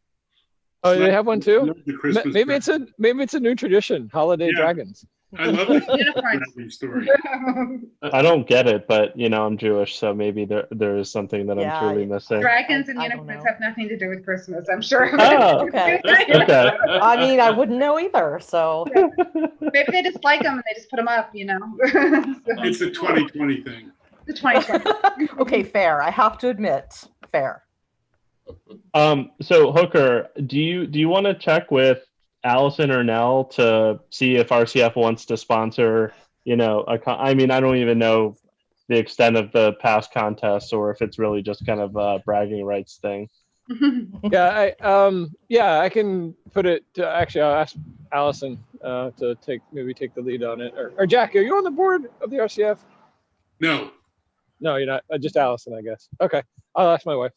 Oh, they have one too? The Christmas Maybe it's a new tradition, holiday dragons. I love the dragon story. I don't get it, but I'm Jewish, so maybe there is something that I'm truly missing. Dragons and I don't unicorns know. have nothing to do with Christmas, I'm sure. Oh, Okay. Okay. I mean, I wouldn't know either. So Maybe they just like them and they just put them up, It's a 2020 thing. The 2020. okay, fair. I have to admit, fair. So Hooker, do you want to check with Allison or Nell to see if RCF wants to sponsor? I don't even know the extent of the past contests, or if it's really just kind of a bragging rights thing. I can put it to, actually I'll ask Allison to take the lead on it, or Jack, are you on the board of the RCF? No. No, you're not. Just Allison, I guess. Okay, I'll ask my wife.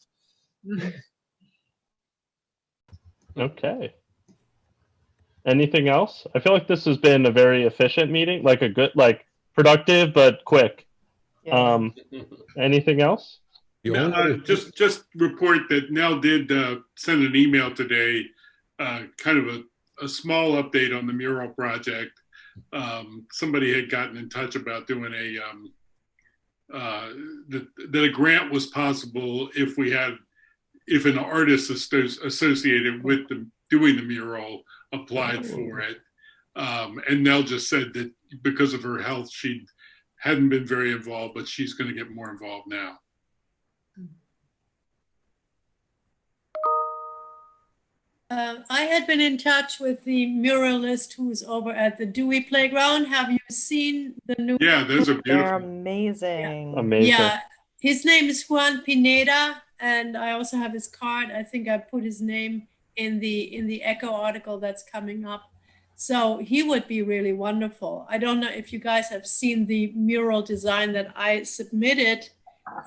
Okay. Anything else? I feel like this has been a very efficient meeting, like a good, productive but quick. Yeah. Anything else? Just report that Nell did send an email today, kind of a small update on the Mural project. Somebody had gotten in touch about doing that a grant was possible if an artist associated with doing the mural applied for it. And Nell just said that because of her health, she hadn't been very involved, but she's going to get more involved now. I had been in touch with the muralist who's over at the Dewey Playground. Have you seen the new? Yeah, those are beautiful. They're amazing. Amazing. Yeah, his name is Juan Pineda, and I also have his card. I think I put his name in the Echo article that's coming up. So he would be really wonderful. I don't know if you guys have seen the mural design that I submitted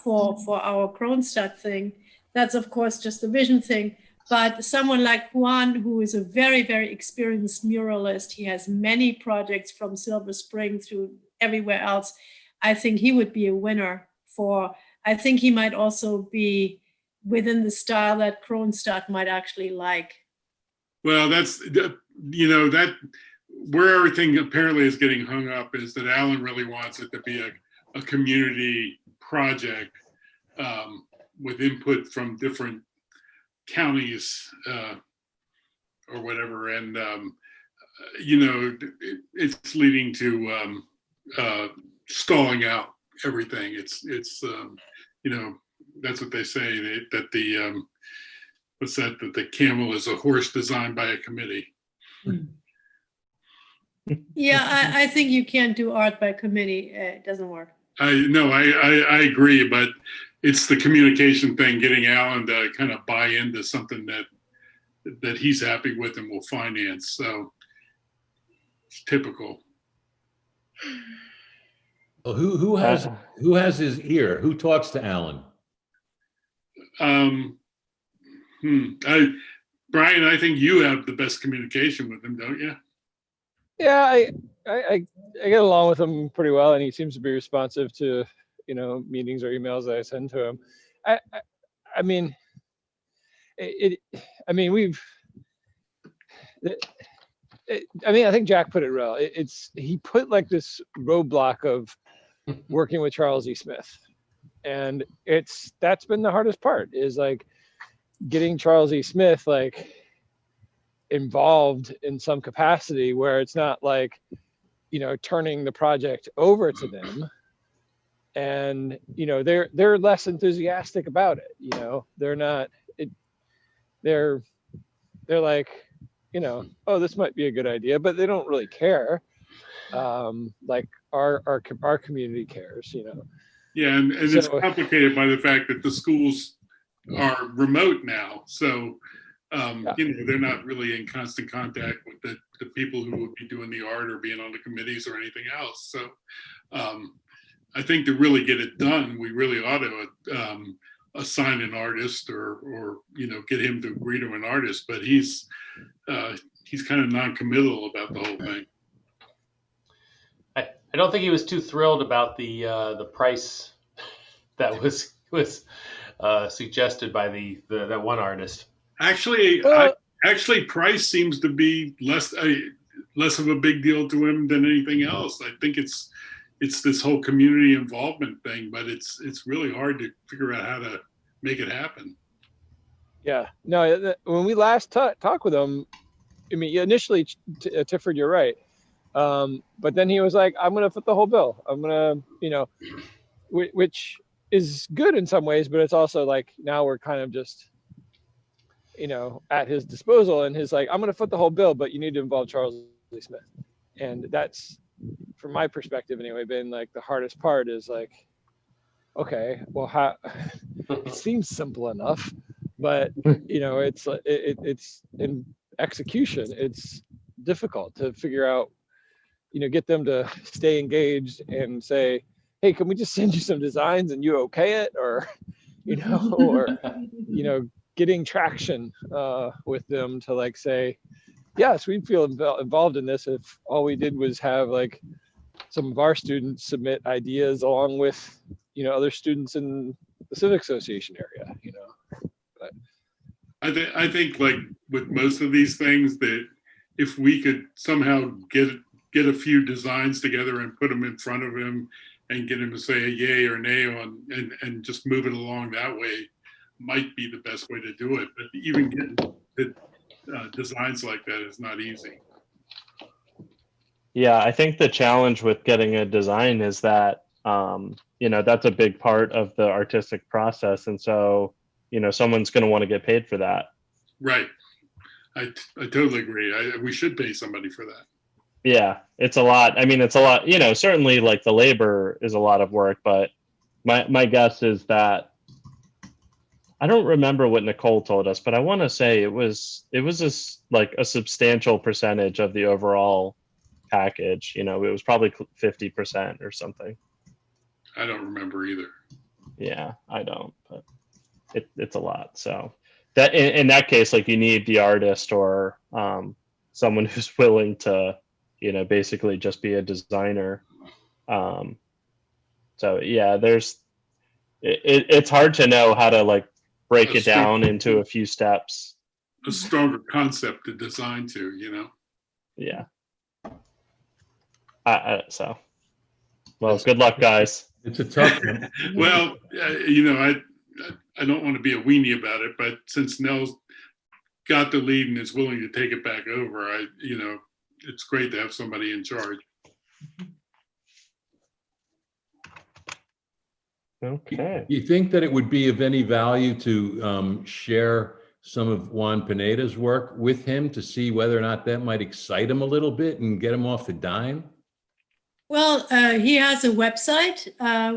for our Kronstadt thing. That's of course just a vision thing. But someone like Juan, who is a very, very experienced muralist, he has many projects from Silver Spring through everywhere else. I think he would be a winner for, I think he might also be within the style that Kronstadt might actually like. Well, that's, you know, that where everything apparently is getting hung up is that Alan really wants it to be a community project with input from different counties or whatever. And, you know, it's leading to stalling out everything. It's you know, that's what they say, that the, what's that, that the camel is a horse designed by a committee. Yeah, I think you can't do art by committee. It doesn't work. I agree, but it's the communication thing, getting Alan to kind of buy into something that he's happy with and will finance. So it's typical. Well, who has his ear? Who talks to Alan? Brian, I think you have the best communication with him, don't you? Yeah, I get along with him pretty well, and he seems to be responsive to, you know, meetings or emails that I send to him. I mean, I think Jack put it well. He put like this roadblock of working with Charles E. Smith, and that's been the hardest part, is like getting Charles E. Smith like involved in some capacity where it's not like, you know, turning the project over to them. And, you know, they're less enthusiastic about it. You know, they're not, they're like, you know, oh, this might be a good idea, but they don't really care. Like our community cares, you know. Yeah, and it's complicated by the fact that the schools are remote now. So, you know, they're not really in constant contact with the people who would be doing the art or being on the committees or anything else. So I think to really get it done, we really ought to assign an artist or you know, get him to agree to an artist. But he's kind of non-committal about the whole thing. I don't think he was too thrilled about the price that was suggested by that one artist. Actually, price seems to be less of a big deal to him than anything else. I think it's this whole community involvement thing, but it's really hard to figure out how to make it happen. Yeah, no, when we last talked with him, I mean, initially, Tifford, you're right. But then he was like, I'm going to foot the whole bill. I'm going to, you know, which is good in some ways, but it's also like, now we're kind of just, you know, at his disposal, and his like, I'm going to foot the whole bill, but you need to involve Charles Lee Smith. And that's, from my perspective anyway, been like the hardest part, is like, okay, well, how, it seems simple enough, but you know, it's in execution, it's difficult to figure out, you know, get them to stay engaged and say, hey, can we just send you some designs and you okay it? Or, you know, or, you know, getting traction with them to like say, yes, we'd feel involved in this if all we did was have like some of our students submit ideas along with, you know, other students in the Civic Association area, you know. But I think like with most of these things, that if we could somehow get a few designs together and put them in front of him and get him to say a yay or nay on and just move it along that way, might be the best way to do it. But even getting the designs like that is not easy. Yeah, I think the challenge with getting a design is that, you know, that's a big part of the artistic process. And so, you know, someone's going to want to get paid for that. Right. I totally agree. We should pay somebody for that. Yeah, it's a lot. I mean, it's a lot, you know, certainly like the labor is a lot of work, but my guess is that, I don't remember what Nicole told us, but I want to say it was like a substantial percentage of the overall package. You know, it was probably 50% or something. I don't remember either. Yeah, I don't, but it's a lot. So that in that case, like you need the artist or someone who's willing to, basically just be a designer. So yeah, it's hard to know how to like break it down into a few steps. A stronger concept to design to, Yeah. So, well, good luck, guys. It's a tough one. Well, I don't want to be a weenie about it, but since Nell's got the lead and is willing to take it back over, it's great to have somebody in charge. Okay. You think that it would be of any value to share some of Juan Pineda's work with him to see whether or not that might excite him a little bit and get him off the dime? Well, he has a website,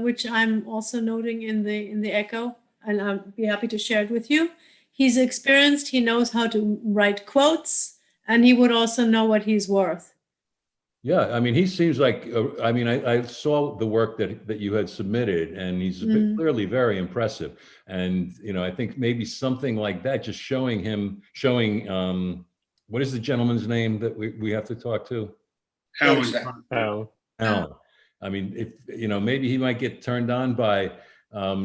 which I'm also noting in the Echo, and I'll be happy to share it with you. He's experienced, he knows how to write quotes, and he would also know what he's worth. Yeah, I mean, he seems like, I saw the work that you had submitted, and he's clearly very impressive. And, I think maybe something like that, just showing, what is the gentleman's name that we have to talk to? Alan. Alan. I mean, if, maybe he might get turned on by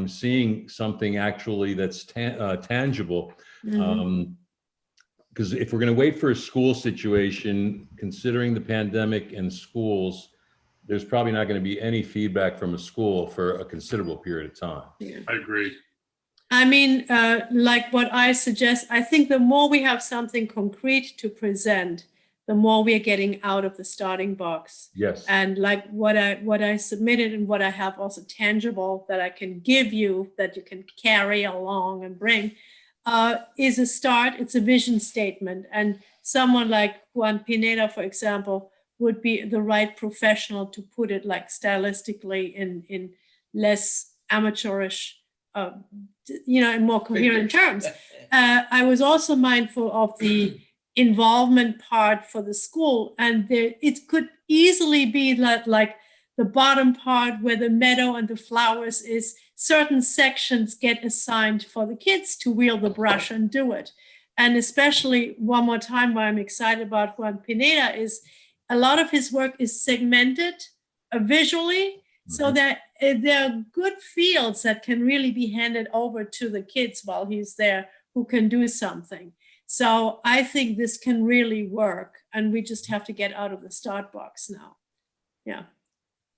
seeing something actually that's tangible. Because if we're going to wait for a school situation, considering the pandemic and schools, there's probably not going to be any feedback from a school for a considerable period of time. Yeah. I agree. I mean, like what I suggest, I think the more we have something concrete to present, the more we are getting out of the starting box. Yes. And like what I submitted and what I have also tangible that I can give you, that you can carry along and bring, is a start. It's a vision statement. And someone like Juan Pineda, for example, would be the right professional to put it like stylistically in less amateurish, in more coherent terms. I was also mindful of the involvement part for the school, and it could easily be like the bottom part where the meadow and the flowers is, certain sections get assigned for the kids to wield the brush and do it. And especially one more time, why I'm excited about Juan Pineda is a lot of his work is segmented visually, so that there are good fields that can really be handed over to the kids while he's there who can do something. So I think this can really work, and we just have to get out of the start box now. Yeah.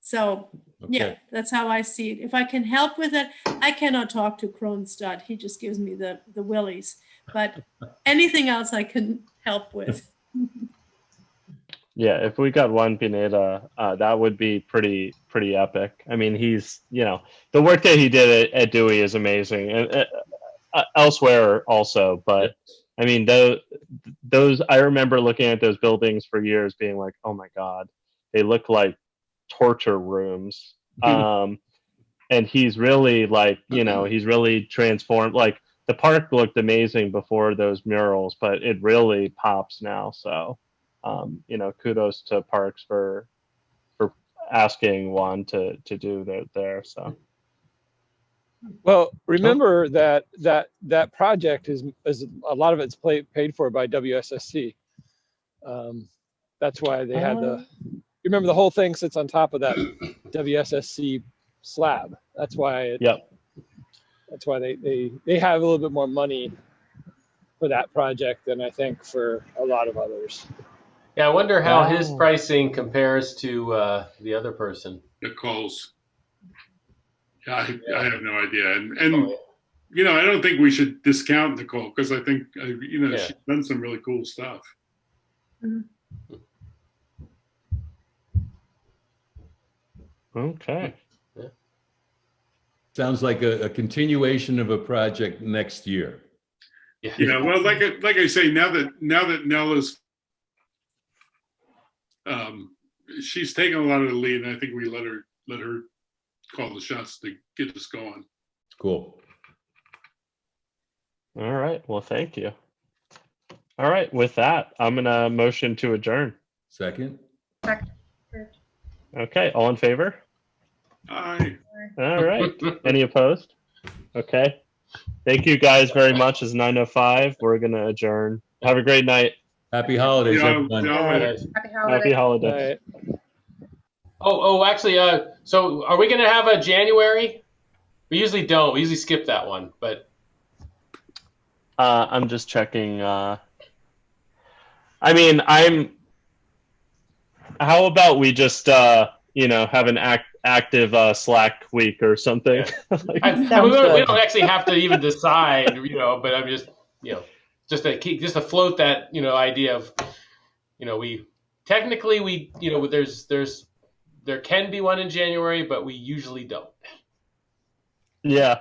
So yeah, that's how I see it. If I can help with it, I cannot talk to Kronstadt. He just gives me the willies. But anything else I can help with. Yeah, if we got Juan Pineda, that would be pretty epic. I mean, he's, the work that he did at Dewey is amazing, and elsewhere also. But I mean, those I remember looking at those buildings for years, being like, oh my God, they look like torture rooms. And he's really like, he's really transformed. Like the park looked amazing before those murals, but it really pops now. So, kudos to Parks for asking Juan to do that there. So. Well, remember that project is a lot of it's paid for by WSSC. That's why they had you remember the whole thing sits on top of that WSSC slab. That's why that's why they have a little bit more money for that project than I think for a lot of others. Yeah, I wonder how his pricing compares to the other person. Nicole's. I have no idea. And I don't think we should discount Nicole, because I think, she's done some really cool stuff. Okay. Sounds like a continuation of a project next year. Yeah, well, like I say, now that Nella's, she's taken a lot of the lead, and I think we let her call the shots to get us going. Cool. All right. Well, thank you. All right. With that, I'm gonna motion to adjourn. Second. Okay. All in favor? Aye. All right. Any opposed? Okay. Thank you guys very much. It's 9:05. We're going to adjourn. Have a great night. Happy holidays, Yeah, everyone. yeah. All right. Happy Happy holidays. holidays. Right. Actually, so are we going to have a January? We usually don't. We usually skip that one, but I'm just checking. How about we just, have an active Slack week or something? Like, I mean, we Sounds don't, we good. don't actually have to even decide, but I'm just, just to float that, idea of, we technically there can be one in January, but we usually don't. yeah,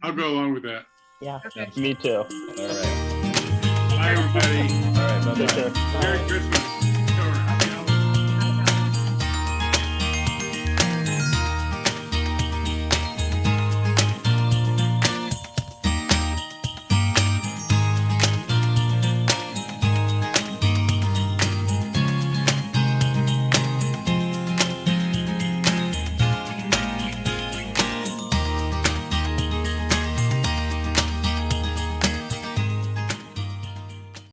I'll go along with that. Yeah. Okay. me too. All right. Bye, everybody. All right. Bye-bye. Take care. Merry Christmas.